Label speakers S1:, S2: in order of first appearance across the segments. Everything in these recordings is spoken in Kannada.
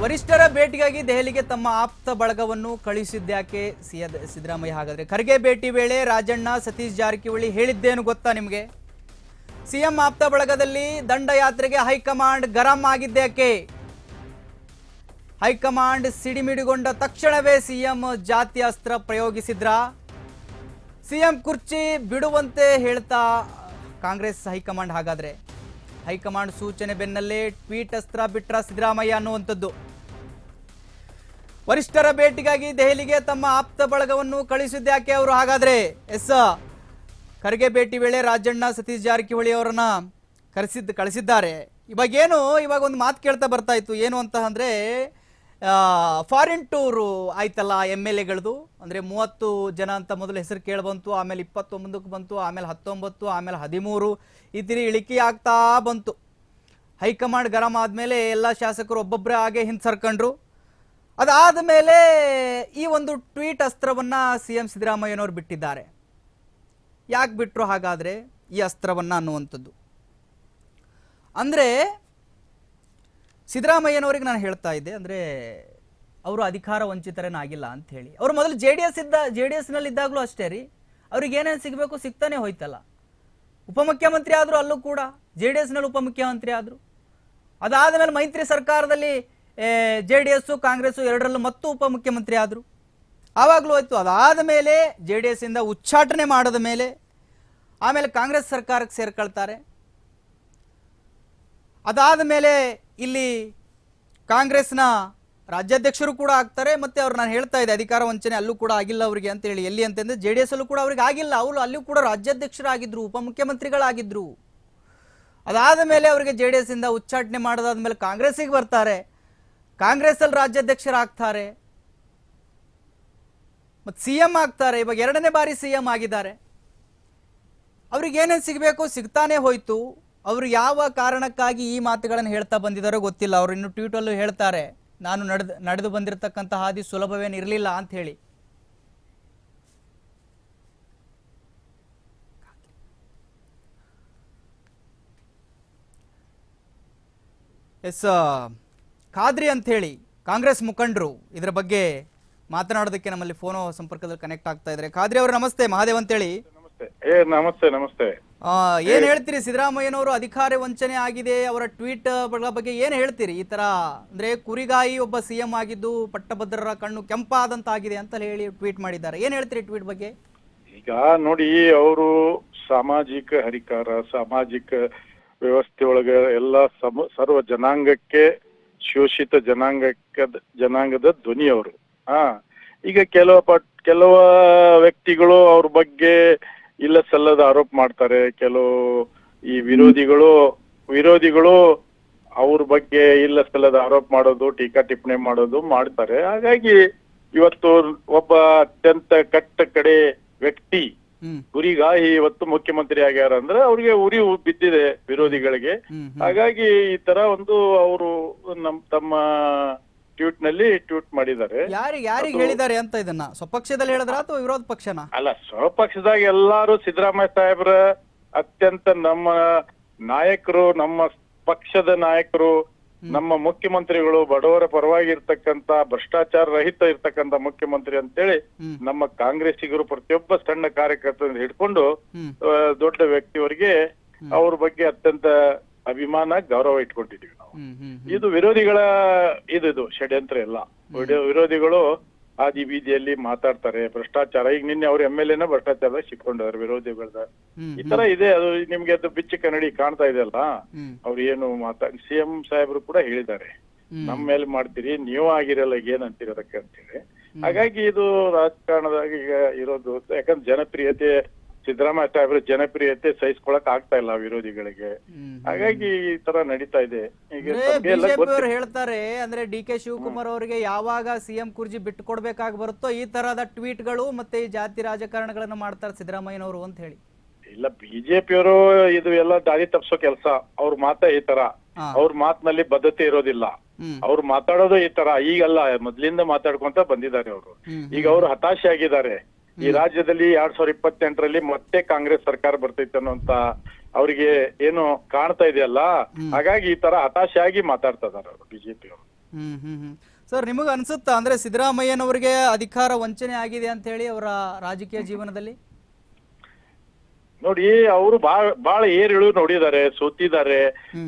S1: ವರಿಷ್ಠರ ಭೇಟಿಗಾಗಿ ದೆಹಲಿಗೆ ತಮ್ಮ ಆಪ್ತ ಬಳಗವನ್ನು ಕಳುಹಿಸಿದ್ಯಾಕೆ ಸಿದ್ದರಾಮಯ್ಯ? ಹಾಗಾದ್ರೆ ಖರ್ಗೆ ಭೇಟಿ ವೇಳೆ ರಾಜಣ್ಣ ಸತೀಶ್ ಜಾರಕಿಹೊಳಿ ಹೇಳಿದ್ದೇನು ಗೊತ್ತಾ ನಿಮಗೆ? ಸಿಎಂ ಆಪ್ತ ಬಳಗದಲ್ಲಿ ದಂಡಯಾತ್ರೆಗೆ ಹೈಕಮಾಂಡ್ ಗರಂ ಆಗಿದ್ಯಾಕೆ? ಹೈಕಮಾಂಡ್ ಸಿಡಿಮಿಡಿಗೊಂಡ ತಕ್ಷಣವೇ ಸಿಎಂ ಜಾತಿ ಅಸ್ತ್ರ ಪ್ರಯೋಗಿಸಿದ್ರ? ಸಿಎಂ ಕುರ್ಚಿ ಬಿಡುವಂತೆ ಹೇಳ್ತಾ ಕಾಂಗ್ರೆಸ್ ಹೈಕಮಾಂಡ್. ಹಾಗಾದ್ರೆ ಹೈಕಮಾಂಡ್ ಸೂಚನೆ ಬೆನ್ನಲ್ಲೇ ಟ್ವೀಟ್ ಅಸ್ತ್ರ ಬಿಟ್ರ ಸಿದ್ದರಾಮಯ್ಯ ಅನ್ನುವಂಥದ್ದು. ವರಿಷ್ಠರ ಭೇಟಿಗಾಗಿ ದೆಹಲಿಗೆ ತಮ್ಮ ಆಪ್ತ ಬಳಗವನ್ನು ಕಳಿಸಿದ್ಯಾಕೆ ಅವರು? ಹಾಗಾದ್ರೆ ಖರ್ಗೆ ಭೇಟಿ ವೇಳೆ ರಾಜಣ್ಣ ಸತೀಶ್ ಜಾರಕಿಹೊಳಿ ಅವರನ್ನ ಕಳಿಸಿದ್ದಾರೆ. ಇವಾಗ ಒಂದು ಮಾತು ಕೇಳ್ತಾ ಬರ್ತಾ ಇತ್ತು. ಏನು ಅಂತ ಅಂದ್ರೆ, ಫಾರಿನ್ ಟೂರು ಆಯ್ತಲ್ಲ MLAಗಳದು. ಅಂದರೆ 30 ಜನ ಅಂತ ಮೊದಲು ಹೆಸರು ಕೇಳಿ ಬಂತು, ಆಮೇಲೆ 29ಕ್ಕೆ ಬಂತು, ಆಮೇಲೆ 19, ಆಮೇಲೆ 13, ಈ ತಿರಿ ಇಳಿಕೆ ಆಗ್ತಾ ಬಂತು. ಹೈಕಮಾಂಡ್ ಗರಂ ಆದಮೇಲೆ ಎಲ್ಲ ಶಾಸಕರು ಒಬ್ಬೊಬ್ಬರೇ ಹಾಗೆ ಹಿಂಸರ್ಕೊಂಡ್ರು. ಅದಾದ ಮೇಲೆ ಈ ಒಂದು ಟ್ವೀಟ್ ಅಸ್ತ್ರವನ್ನು CM ಸಿದ್ದರಾಮಯ್ಯನವರು ಬಿಟ್ಟಿದ್ದಾರೆ. ಯಾಕೆ ಬಿಟ್ಟರು ಹಾಗಾದರೆ ಈ ಅಸ್ತ್ರವನ್ನು ಅನ್ನುವಂಥದ್ದು? ಅಂದರೆ ಸಿದ್ದರಾಮಯ್ಯನವರಿಗೆ ನಾನು ಹೇಳ್ತಾ ಇದ್ದೆ, ಅಂದರೆ ಅವರು ಅಧಿಕಾರ ವಂಚಿತರೇನಾಗಿಲ್ಲ ಅಂತ ಹೇಳಿ. ಅವರು ಮೊದಲು JDS ನಲ್ಲಿ ಇದ್ದಾಗಲೂ ಅಷ್ಟೇ ರೀ, ಅವ್ರಿಗೆ ಏನೇನು ಸಿಗಬೇಕು ಸಿಗ್ತಾನೆ ಹೋಯ್ತಲ್ಲ. ಉಪಮುಖ್ಯಮಂತ್ರಿ ಆದರೂ ಅಲ್ಲೂ ಕೂಡ JDS ನಲ್ಲಿ ಉಪಮುಖ್ಯಮಂತ್ರಿ ಆದರು. ಅದಾದ ಮೇಲೆ ಮೈತ್ರಿ ಸರ್ಕಾರದಲ್ಲಿ JDS ಕಾಂಗ್ರೆಸ್ ಎರಡರಲ್ಲೂ ಮತ್ತು ಉಪಮುಖ್ಯಮಂತ್ರಿ ಆದರು. ಆವಾಗಲೂ ಹೋಯ್ತು. ಅದಾದ ಮೇಲೆ JDS ಇಂದ ಉಚ್ಚಾಟನೆ ಮಾಡಿದ ಮೇಲೆ ಆಮೇಲೆ ಕಾಂಗ್ರೆಸ್ ಸರ್ಕಾರಕ್ಕೆ ಸೇರ್ಕೊಳ್ತಾರೆ. ಅದಾದ ಮೇಲೆ ಇಲ್ಲಿ ಕಾಂಗ್ರೆಸ್ನ ರಾಜ್ಯಾಧ್ಯಕ್ಷರು ಕೂಡ ಆಗ್ತಾರೆ. ಮತ್ತು ಅವ್ರು ನಾನು ಹೇಳ್ತಾ ಇದ್ದೆ, ಅಧಿಕಾರ ವಂಚನೆ ಅಲ್ಲೂ ಕೂಡ ಆಗಿಲ್ಲ ಅವರಿಗೆ ಅಂತ ಹೇಳಿ. ಎಲ್ಲಿ ಅಂತಂದ್ರೆ JDS ಅಲ್ಲೂ ಕೂಡ ಅವ್ರಿಗೆ ಆಗಿಲ್ಲ. ಅವರು ಅಲ್ಲೂ ಕೂಡ ರಾಜ್ಯಾಧ್ಯಕ್ಷರಾಗಿದ್ರು, ಉಪಮುಖ್ಯಮಂತ್ರಿಗಳಾಗಿದ್ರು. ಅದಾದ ಮೇಲೆ ಅವರಿಗೆ JDS ಇಂದ ಉಚ್ಚಾಟನೆ ಮಾಡೋದಾದ್ಮೇಲೆ ಕಾಂಗ್ರೆಸ್ಸಿಗೆ ಬರ್ತಾರೆ, ಕಾಂಗ್ರೆಸ್ ಅಲ್ಲಿ ರಾಜ್ಯಾಧ್ಯಕ್ಷರಾಗ್ತಾರೆ, ಮತ್ತು CM ಆಗ್ತಾರೆ. ಇವಾಗ 2ನೇ ಬಾರಿ CM ಆಗಿದ್ದಾರೆ. ಅವ್ರಿಗೆ ಏನೇನು ಸಿಗಬೇಕು ಸಿಗ್ತಾನೆ ಹೋಯ್ತು. ಅವರು ಯಾವ ಕಾರಣಕ್ಕಾಗಿ ಈ ಮಾತುಗಳನ್ನು ಹೇಳ್ತಾ ಬಂದಿದ್ದಾರೋ ಗೊತ್ತಿಲ್ಲ. ಅವರು ಇನ್ನು ಟ್ವೀಟಲ್ಲೂ ಹೇಳ್ತಾರೆ, ನಾನು ನಡೆದು ಬಂದಿರತಕ್ಕಂಥ ಹಾದಿ ಸುಲಭವೇನಿರಲಿಲ್ಲ ಅಂತ ಹೇಳಿ. ಖಾದ್ರಿ ಅಂತ ಹೇಳಿ ಕಾಂಗ್ರೆಸ್ ಮುಖಂಡರು ಇದರ ಬಗ್ಗೆ ಮಾತನಾಡೋದಕ್ಕೆ ನಮ್ಮಲ್ಲಿ ಫೋನ್ ಸಂಪರ್ಕದಲ್ಲಿ ಕನೆಕ್ಟ್ ಆಗ್ತಾ ಇದ್ದಾರೆ. ಖಾದ್ರಿ ಅವರು ನಮಸ್ತೆ. ಮಹಾದೇವ್ ಅಂತೇಳಿ.
S2: ನಮಸ್ತೆ. ನಮಸ್ತೆ.
S1: ಏನ್ ಹೇಳ್ತೀರಿ? ಸಿದ್ದರಾಮಯ್ಯನವರು ಅಧಿಕಾರ ವಂಚನೆ ಆಗಿದೆ, ಅವರ ಟ್ವೀಟ್ ಬಗ್ಗೆ ಏನ್ ಹೇಳ್ತೀರಿ? ಈ ತರ ಅಂದ್ರೆ ಕುರಿಗಾಯಿ ಒಬ್ಬ CM ಆಗಿದ್ದು ಪಟ್ಟಭದ್ರರ ಕಣ್ಣು ಕೆಂಪಾದಂತಾಗಿದೆ ಅಂತ ಹೇಳಿ ಟ್ವೀಟ್ ಮಾಡಿದ್ದಾರೆ. ಏನ್ ಹೇಳ್ತೀರಿ ಟ್ವೀಟ್ ಬಗ್ಗೆ?
S2: ಈಗ ನೋಡಿ, ಅವರು ಸಾಮಾಜಿಕ ಹರಿಕಾರ, ಸಾಮಾಜಿಕ ವ್ಯವಸ್ಥೆ ಒಳಗ ಎಲ್ಲ ಸರ್ವ ಜನಾಂಗಕ್ಕೆ, ಶೋಷಿತ ಜನಾಂಗದ ಧ್ವನಿ ಅವರು. ಈಗ ಕೆಲವ ವ್ಯಕ್ತಿಗಳು ಅವ್ರ ಬಗ್ಗೆ ಇಲ್ಲ ಸಲ್ಲದ ಆರೋಪ ಮಾಡ್ತಾರೆ. ಕೆಲವು ಈ ವಿರೋಧಿಗಳು ಅವ್ರ ಬಗ್ಗೆ ಇಲ್ಲ ಸಲ್ಲದ ಆರೋಪ ಮಾಡೋದು, ಟೀಕಾ ಟಿಪ್ಪಣಿ ಮಾಡೋದು ಮಾಡ್ತಾರೆ. ಹಾಗಾಗಿ ಇವತ್ತು ಒಬ್ಬ ಅತ್ಯಂತ ಕಟ್ಟ ಕಡೆ ವ್ಯಕ್ತಿ ಉರಿಗಾಯಿ ಇವತ್ತು ಮುಖ್ಯಮಂತ್ರಿ ಆಗ್ಯಾರ ಅಂದ್ರೆ ಅವ್ರಿಗೆ ಉರಿ ಬಿದ್ದಿದೆ ವಿರೋಧಿಗಳಿಗೆ. ಹಾಗಾಗಿ ಈ ತರ ಒಂದು ಅವರು ತಮ್ಮ ಟ್ವೀಟ್ ನಲ್ಲಿ ಟ್ವೀಟ್ ಮಾಡಿದ್ದಾರೆ.
S1: ಯಾರಿಗೆ ಹೇಳಿದ್ದಾರೆ ಅಂತ? ಇದನ್ನ ಸ್ವಪಕ್ಷದಲ್ಲಿ ಹೇಳಿದ್ರ ಅಥವಾ ವಿರೋಧ ಪಕ್ಷನ?
S2: ಅಲ್ಲ, ಸ್ವಪಕ್ಷದಾಗ ಎಲ್ಲಾರು ಸಿದ್ದರಾಮಯ್ಯ ಸಾಹೇಬ್ರ ಅತ್ಯಂತ ನಮ್ಮ ನಾಯಕರು, ನಮ್ಮ ಪಕ್ಷದ ನಾಯಕರು, ನಮ್ಮ ಮುಖ್ಯಮಂತ್ರಿಗಳು, ಬಡವರ ಪರವಾಗಿ ಇರ್ತಕ್ಕಂತ ಭ್ರಷ್ಟಾಚಾರ ರಹಿತ ಇರ್ತಕ್ಕಂತ ಮುಖ್ಯಮಂತ್ರಿ ಅಂತೇಳಿ ನಮ್ಮ ಕಾಂಗ್ರೆಸ್ಸಿಗರು ಪ್ರತಿಯೊಬ್ಬ ಸಣ್ಣ ಕಾರ್ಯಕರ್ತರಿಂದ ಹಿಡ್ಕೊಂಡು ದೊಡ್ಡ ವ್ಯಕ್ತಿಯವರಿಗೆ ಅವ್ರ ಬಗ್ಗೆ ಅತ್ಯಂತ ಅಭಿಮಾನ, ಗೌರವ ಇಟ್ಕೊಂಡಿದೀವಿ ನಾವು. ಇದು ವಿರೋಧಿಗಳ ಇದು ಷಡ್ಯಂತ್ರ ಎಲ್ಲ. ವಿರೋಧಿಗಳು ಆದಿ ಬೀದಿಯಲ್ಲಿ ಮಾತಾಡ್ತಾರೆ ಭ್ರಷ್ಟಾಚಾರ. ಈಗ ನಿನ್ನೆ ಅವ್ರ MLAನ ಭ್ರಷ್ಟಾಚಾರದಾಗ ಸಿಕ್ಕೊಂಡಿದ್ದಾರೆ ವಿರೋಧಿಗಳದ. ಈ ತರ ಇದೆ. ಅದು ನಿಮ್ಗೆ ಅದು ಬಿಚ್ಚಿ ಕನ್ನಡಿ ಕಾಣ್ತಾ ಇದೆ ಅಲ್ಲ. ಅವ್ರು ಏನು CM ಸಾಹೇಬ್ರು ಕೂಡ ಹೇಳಿದ್ದಾರೆ, ನಮ್ಮ ಮೇಲೆ ಮಾಡ್ತೀರಿ, ನೀವು ಆಗಿರಲ್ಲ ಏನಂತೀರಿ ಅದಕ್ಕೆ ಅಂತೇಳಿ. ಹಾಗಾಗಿ ಇದು ರಾಜಕಾರಣದಾಗ ಈಗ ಇರೋದು. ಯಾಕಂದ್ರೆ ಜನಪ್ರಿಯತೆ, ಸಿದ್ದರಾಮಯ್ಯ ಸಾಹೇಬ್ರ ಜನಪ್ರಿಯತೆ ಸಹಿಸ್ಕೊಳಕ್ ಆಗ್ತಾ ಇಲ್ಲ ವಿರೋಧಿಗಳಿಗೆ. ಹಾಗಾಗಿ ಈ ತರ ನಡೀತಾ ಇದೆ.
S1: ಬಿಜೆಪಿಯವರು ಹೇಳ್ತಾರೆ, ಅಂದ್ರೆ DK ಶಿವಕುಮಾರ್ ಅವರಿಗೆ ಯಾವಾಗ CM ಕುರ್ಜಿ ಬಿಟ್ಟು ಕೊಡ್ಬೇಕಾಗಿ ಬರುತ್ತೋ ಈ ತರಹದ ಟ್ವೀಟ್ಗಳು ಮತ್ತೆ ಈ ಜಾತಿ ರಾಜಕಾರಣಗಳನ್ನ ಮಾಡ್ತಾರೆ ಸಿದ್ದರಾಮಯ್ಯನವರು ಅಂತ ಹೇಳಿ.
S2: ಇಲ್ಲ, ಬಿಜೆಪಿಯವರು ಇದು ಎಲ್ಲ ದಾರಿ ತಪ್ಪಿಸೋ ಕೆಲಸ. ಅವ್ರ ಮಾತ ಈ ತರ, ಅವ್ರ ಮಾತಿನಲ್ಲಿ ಬದ್ಧತೆ ಇರೋದಿಲ್ಲ. ಅವ್ರು ಮಾತಾಡೋದು ಈ ತರ. ಈಗಲ್ಲ, ಮೊದ್ಲಿಂದ ಮಾತಾಡ್ಕೊಂತ ಬಂದಿದ್ದಾರೆ ಅವರು. ಈಗ ಅವ್ರು ಹತಾಶೆ ಆಗಿದ್ದಾರೆ. ಈ ರಾಜ್ಯದಲ್ಲಿ 2028ರಲ್ಲಿ ಮತ್ತೆ ಕಾಂಗ್ರೆಸ್ ಸರ್ಕಾರ ಬರ್ತೈತೆ ಅನ್ನೋಂತ ಅವ್ರಿಗೆ ಏನು ಕಾಣ್ತಾ ಇದೆಯಲ್ಲ. ಹಾಗಾಗಿ ಈ ತರ ಹತಾಶೆ ಆಗಿ ಮಾತಾಡ್ತಾ ಇದಾರೆ ಅವರು ಬಿಜೆಪಿ ಅವರು.
S1: ಸರ್, ನಿಮಗೆ ಅನ್ಸುತ್ತಾ ಅಂದ್ರೆ ಸಿದ್ದರಾಮಯ್ಯನವರಿಗೆ ಅಧಿಕಾರ ವಂಚನೆ ಆಗಿದೆ ಅಂತ ಹೇಳಿ ಅವರ ರಾಜಕೀಯ ಜೀವನದಲ್ಲಿ?
S2: ನೋಡಿ, ಅವರು ಬಾಳ ಏರಿಳು ನೋಡಿದ್ದಾರೆ, ಸೋತಿದ್ದಾರೆ,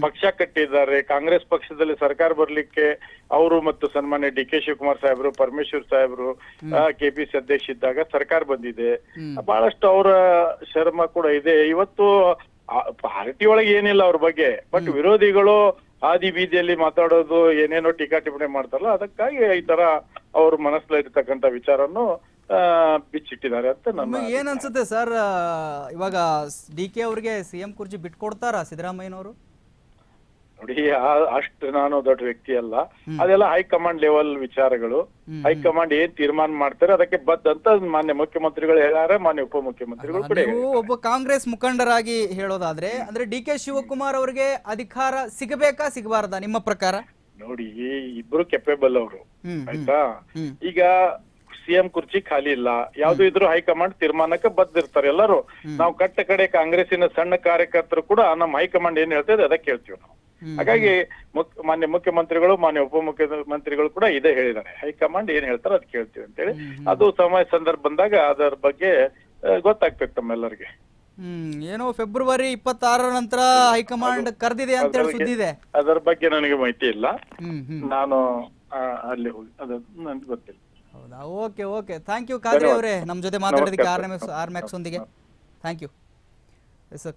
S2: ಪಕ್ಷ ಕಟ್ಟಿದ್ದಾರೆ. ಕಾಂಗ್ರೆಸ್ ಪಕ್ಷದಲ್ಲಿ ಸರ್ಕಾರ ಬರ್ಲಿಕ್ಕೆ ಅವರು ಮತ್ತು ಸನ್ಮಾನ್ಯ ಡಿ ಕೆ ಶಿವಕುಮಾರ್ ಸಾಹೇಬ್ರು, ಪರಮೇಶ್ವರ್ ಸಾಹೇಬ್ರು ಕೆಪಿಸಿ ಅಧ್ಯಕ್ಷ ಇದ್ದಾಗ ಸರ್ಕಾರ ಬಂದಿದೆ. ಬಹಳಷ್ಟು ಅವರ ಶ್ರಮ ಕೂಡ ಇದೆ. ಇವತ್ತು ಪಾರ್ಟಿ ಒಳಗೆ ಏನಿಲ್ಲ ಅವ್ರ ಬಗ್ಗೆ, ಬಟ್ ವಿರೋಧಿಗಳು ಹಾದಿ ಬೀದಿಯಲ್ಲಿ ಮಾತಾಡೋದು, ಏನೇನೋ ಟೀಕಾ ಟಿಪ್ಪಣಿ ಮಾಡ್ತಾರಲ್ಲ, ಅದಕ್ಕಾಗಿ ಈ ತರ ಅವ್ರ ಮನಸ್ಸಲ್ಲಿರ್ತಕ್ಕಂಥ ವಿಚಾರನ್ನು ಬಿಚ್ಚಿಟ್ಟಿದ್ದಾರೆ ಅಂತ ನಮ್ಮ
S1: ಏನ್ ಅನ್ಸುತ್ತೆ ಸರ್? ಇವಾಗ ಡಿ ಕೆ ಅವ್ರಿಗೆ ಸಿಎಂ ಕುರ್ಚಿ ಬಿಟ್ಕೊಡ್ತಾರಾ ಸಿದ್ದರಾಮಯ್ಯನವರು?
S2: ನೋಡಿ, ಅಷ್ಟು ನಾನು ದೊಡ್ಡ ವ್ಯಕ್ತಿ ಅಲ್ಲ. ಅದೆಲ್ಲ ಹೈಕಮಾಂಡ್ ಲೆವೆಲ್ ವಿಚಾರಗಳು. ಹೈಕಮಾಂಡ್ ಏನ್ ತೀರ್ಮಾನ ಮಾಡ್ತಾರೆ ಅದಕ್ಕೆ ಬದ್ಧ ಅಂತ ಮಾನ್ಯ ಮುಖ್ಯಮಂತ್ರಿಗಳು ಹೇಳ್ಯಾರ, ಮಾನ್ಯ ಉಪಮುಖ್ಯಮಂತ್ರಿಗಳು ಕೂಡ.
S1: ನೀವು ಒಬ್ಬ ಕಾಂಗ್ರೆಸ್ ಮುಖಂಡರಾಗಿ ಹೇಳೋದಾದ್ರೆ, ಅಂದ್ರೆ ಡಿ ಕೆ ಶಿವಕುಮಾರ್ ಅವರಿಗೆ ಅಧಿಕಾರ ಸಿಗಬೇಕಾ ಸಿಗಬಾರ್ದಾ ನಿಮ್ಮ ಪ್ರಕಾರ?
S2: ನೋಡಿ, ಇಬ್ರು ಕೆಪೇಬಲ್ ಅವರು, ಆಯ್ತಾ? ಈಗ ಸಿಎಂ ಕುರ್ಚಿ ಖಾಲಿ ಇಲ್ಲ, ಯಾವ್ದು ಇದ್ರು ಹೈಕಮಾಂಡ್ ತೀರ್ಮಾನಕ್ಕೆ ಬದ್ಧ ಇರ್ತಾರೆ ಎಲ್ಲರೂ. ನಾವು ಕಟ್ಟ ಕಡೆ ಕಾಂಗ್ರೆಸ್ಸಿನ ಸಣ್ಣ ಕಾರ್ಯಕರ್ತರು ಕೂಡ ನಮ್ಮ ಹೈಕಮಾಂಡ್ ಏನ್ ಹೇಳ್ತದೆ ಅದಕ್ಕೆ ಹೇಳ್ತೀವಿ ನಾವು. ಹಾಗಾಗಿ ಮಾನ್ಯ ಮುಖ್ಯಮಂತ್ರಿಗಳು, ಮಾನ್ಯ ಉಪಮುಖ್ಯಮಂತ್ರಿಗಳು ಕೂಡ ಇದೇ ಹೇಳಿದ್ದಾರೆ, ಹೈಕಮಾಂಡ್ ಏನ್ ಹೇಳ್ತಾರೆ ಅದಕ್ಕೆ ಹೇಳ್ತೀವಿ ಅಂತೇಳಿ. ಅದು ಸಮಯ ಸಂದರ್ಭ ಬಂದಾಗ ಅದರ ಬಗ್ಗೆ ಗೊತ್ತಾಗ್ತೈತೆ ತಮ್ಮೆಲ್ಲರಿಗೆ.
S1: ಏನೋ ಫೆಬ್ರವರಿ 26 ನಂತರ ಹೈಕಮಾಂಡ್ ಕರೆದಿದೆ ಅಂತ ಹೇಳಿ ಸುದ್ದಿ ಇದೆ.
S2: ಅದರ ಬಗ್ಗೆ ನನಗೆ ಮಾಹಿತಿ ಇಲ್ಲ, ನಾನು ಅಲ್ಲಿ ಹೋಗಿ ಅದು ನನ್ಗೆ ಗೊತ್ತಿಲ್ಲ.
S1: ಹೌದಾ? Okay okay, thank you Khadri ಅವರೇ, ನಮ್ಮ ಜೊತೆ ಮಾತಾಡೋದಕ್ಕೆ ಆರ್ ಮ್ಯಾಕ್ಸ್ ಒಂದಿಗೆ ಥ್ಯಾಂಕ್ ಯು.